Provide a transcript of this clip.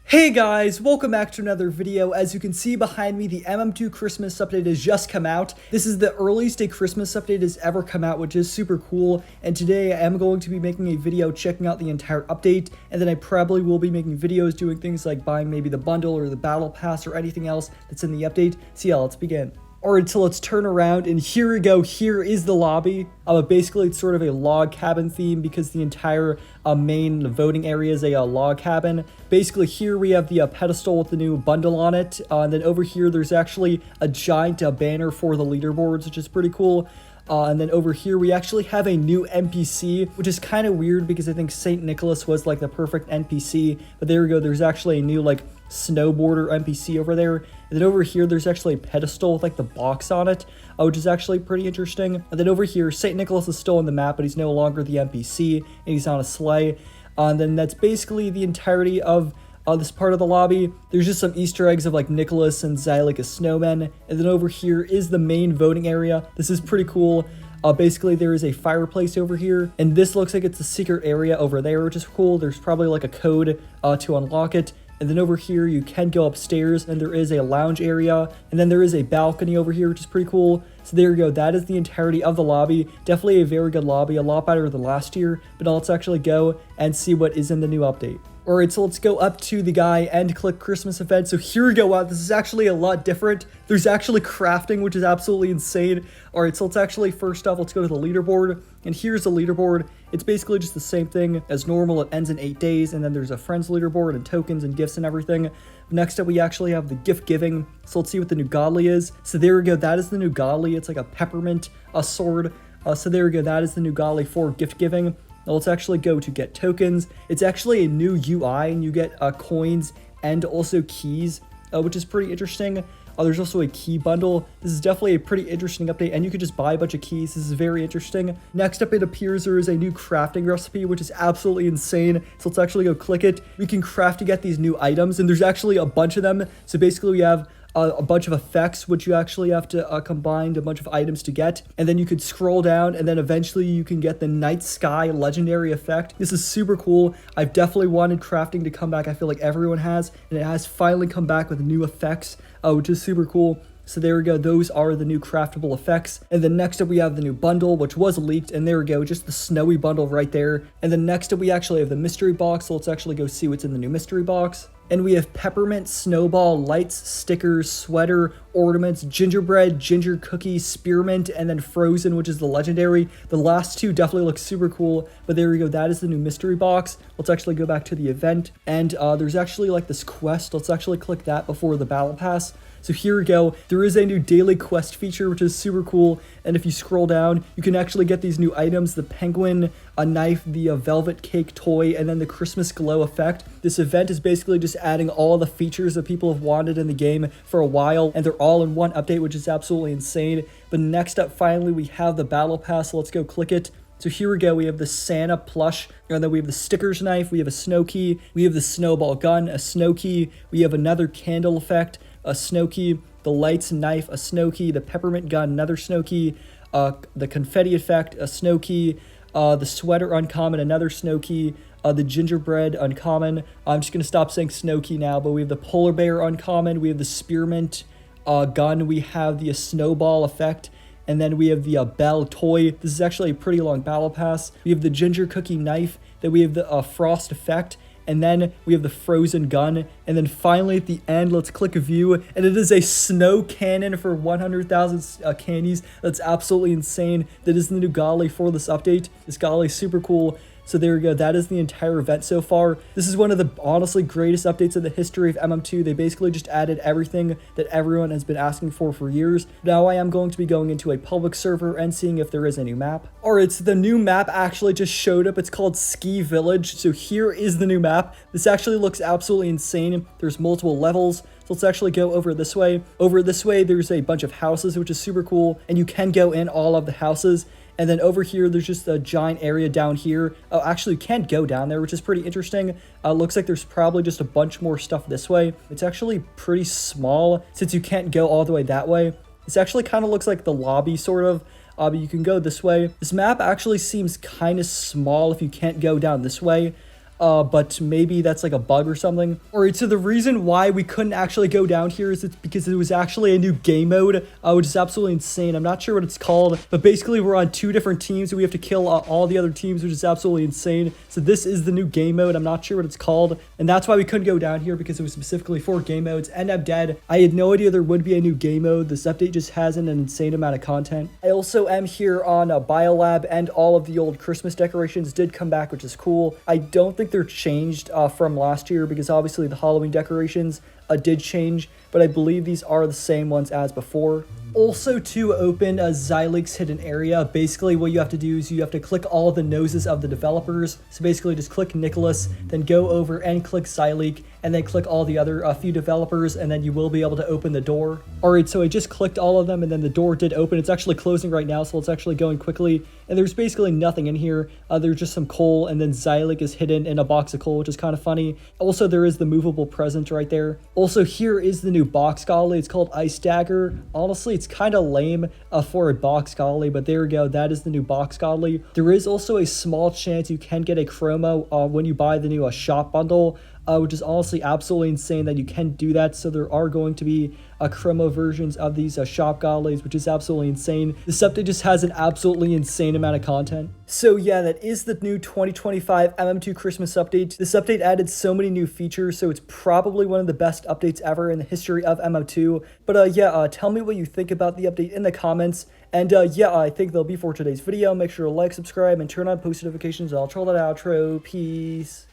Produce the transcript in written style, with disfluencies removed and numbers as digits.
Hey guys, welcome back to another video. As you can see behind me, the MM2 Christmas update has just come out. This is the earliest a Christmas update has ever come out, which is super cool. And today I am going to be making a video checking out the entire update. And then I probably will be making videos doing things like buying maybe the bundle or the battle pass or anything else that's in the update. So yeah, let's begin. Alright, so let's turn around, and here we go. Here is the lobby. Basically, it's sort of a log cabin theme because the entire main voting area is a log cabin. Basically, here we have the pedestal with the new bundle on it. And then over here, there's actually a giant banner for the leaderboards, which is pretty cool. And then over here, we actually have a new NPC, which is kind of weird because I think St. Nicholas was like the perfect NPC. But there we go. There's actually a new like snowboarder NPC over there. And then over here, there's actually a pedestal with like the box on it, which is actually pretty interesting. And then over here, St. Nicholas is still on the map, but he's no longer the NPC, and he's on a sleigh. And then that's basically the entirety of this part of the lobby. There's just some Easter eggs of like Nicholas and Xylic as snowmen. And then over here is the main voting area. This is pretty cool. Basically, there is a fireplace over here, and this looks like it's a secret area over there, which is cool. There's probably like a code to unlock it. And then over here, you can go upstairs, and there is a lounge area. And then there is a balcony over here, which is pretty cool. So there you go. That is the entirety of the lobby. Definitely a very good lobby, a lot better than last year. But now let's actually go and see what is in the new update. Alright, so let's go up to the guy and click Christmas event. So here we go. Wow, this is actually a lot different. There's actually crafting, which is absolutely insane. Alright, so let's actually, first off, let's go to the leaderboard. And here's the leaderboard. It's basically just the same thing as normal. It ends in 8 days. And then there's a friends leaderboard and tokens and gifts and everything. Next up, we actually have the gift giving. So let's see what the new godly is. So there we go. That is the new godly. It's like a peppermint sword. So there we go. That is the new godly for gift giving. Now let's actually go to get tokens. It's actually a new UI, and you get coins and also keys, which is pretty interesting. There's also a key bundle. This is definitely a pretty interesting update, and you could just buy a bunch of keys. This is very interesting. Next up, it appears there is a new crafting recipe, which is absolutely insane. So let's actually go click it. We can craft to get these new items, and there's actually a bunch of them. So basically, we have a bunch of effects, which you actually have to combine a bunch of items to get. And then you could scroll down, and then eventually you can get the night sky legendary effect. This is super cool. I've definitely wanted crafting to come back. I feel like everyone has, and it has finally come back with new effects, which is super cool. So there we go. Those are the new craftable effects. And then next up, we have the new bundle, which was leaked. And there we go. Just the snowy bundle right there. And then next up, we actually have the mystery box. So let's actually go see what's in the new mystery box. And we have peppermint, snowball, lights, stickers, sweater, ornaments, gingerbread, ginger cookie, spearmint, and then frozen, which is the legendary. The last two definitely look super cool, but there we go. That is the new mystery box. Let's actually go back to the event, and there's actually like this quest. Let's actually click that before the battle pass. So here we go. There is a new daily quest feature, which is super cool. And if you scroll down, you can actually get these new items: the penguin, a knife, the velvet cake toy, and then the Christmas glow effect. This event is basically just adding all the features that people have wanted in the game for a while, and they're all in one update, which is absolutely insane. But next up, finally, we have the battle pass. So let's go click it. So here we go. We have the Santa plush, and then we have the stickers knife, we have a snow key, we have the snowball gun, a snow key, we have another candle effect, a snow key, the lights knife, a snow key, the peppermint gun, another snow key, the confetti effect, a snow key, the sweater uncommon, another snow key, the gingerbread uncommon. I'm just going to stop saying snow key now, but we have the polar bear uncommon, we have the spearmint gun, we have the snowball effect, and then we have the bell toy. This is actually a pretty long battle pass. We have the ginger cookie knife, then we have the frost effect, and then we have the frozen gun. And then finally at the end, let's click view, and it is a snow cannon for 100,000 candies. That's absolutely insane. That is the new golly for this update. This golly is super cool. So there we go. That is the entire event so far. This is one of the honestly greatest updates in the history of MM2. They basically just added everything that everyone has been asking for years. Now I am going to be going into a public server and seeing if there is a new map. Alright, so the new map actually just showed up. It's called Ski Village. So here is the new map. This actually looks absolutely insane. There's multiple levels. So let's actually go over this way. Over this way, there's a bunch of houses, which is super cool. And you can go in all of the houses. And then over here, there's just a giant area down here. Oh, actually, you can't go down there, which is pretty interesting. Looks like there's probably just a bunch more stuff this way. It's actually pretty small since you can't go all the way that way. This actually kind of looks like the lobby, sort of. But you can go this way. This map actually seems kind of small if you can't go down this way. but maybe that's like a bug or something. Alright, so the reason why we couldn't actually go down here is it's because it was actually a new game mode, which is absolutely insane. I'm not sure what it's called, but basically we're on 2 different teams and we have to kill all the other teams, which is absolutely insane. So this is the new game mode. I'm not sure what it's called, and that's why we couldn't go down here, because it was specifically for game modes, and I'm dead. I had no idea there would be a new game mode. This update just has an insane amount of content. I also am here on Biolab, and all of the old Christmas decorations did come back, which is cool. I don't think they're changed from last year, because obviously the Halloween decorations did change, but I believe these are the same ones as before. Also, to open a Zyleek's hidden area, basically what you have to do is you have to click all the noses of the developers. So basically just click Nicholas, then go over and click Zyleek, and then click all the other few developers, and then you will be able to open the door. Alright, so I just clicked all of them, and then the door did open. It's actually closing right now, so it's actually going quickly. And there's basically nothing in here. There's just some coal, and then Zyleek is hidden in a box of coal, which is kind of funny. Also, there is the movable present right there. Also, here is the new box golly. It's called Ice Dagger. Honestly, it's kind of lame for a box golly, but there we go. That is the new box golly. There is also a small chance you can get a chroma when you buy the new shop bundle, which is honestly absolutely insane that you can do that. So there are going to be chroma versions of these shop gollies, which is absolutely insane. This update just has an absolutely insane amount of content. So yeah, that is the new 2025 MM2 Christmas update. This update added so many new features, so it's probably one of the best updates ever in the history of MM2. But yeah, tell me what you think about the update in the comments. And yeah, I think that'll be for today's video. Make sure to like, subscribe, and turn on post notifications. I'll troll that outro. Peace.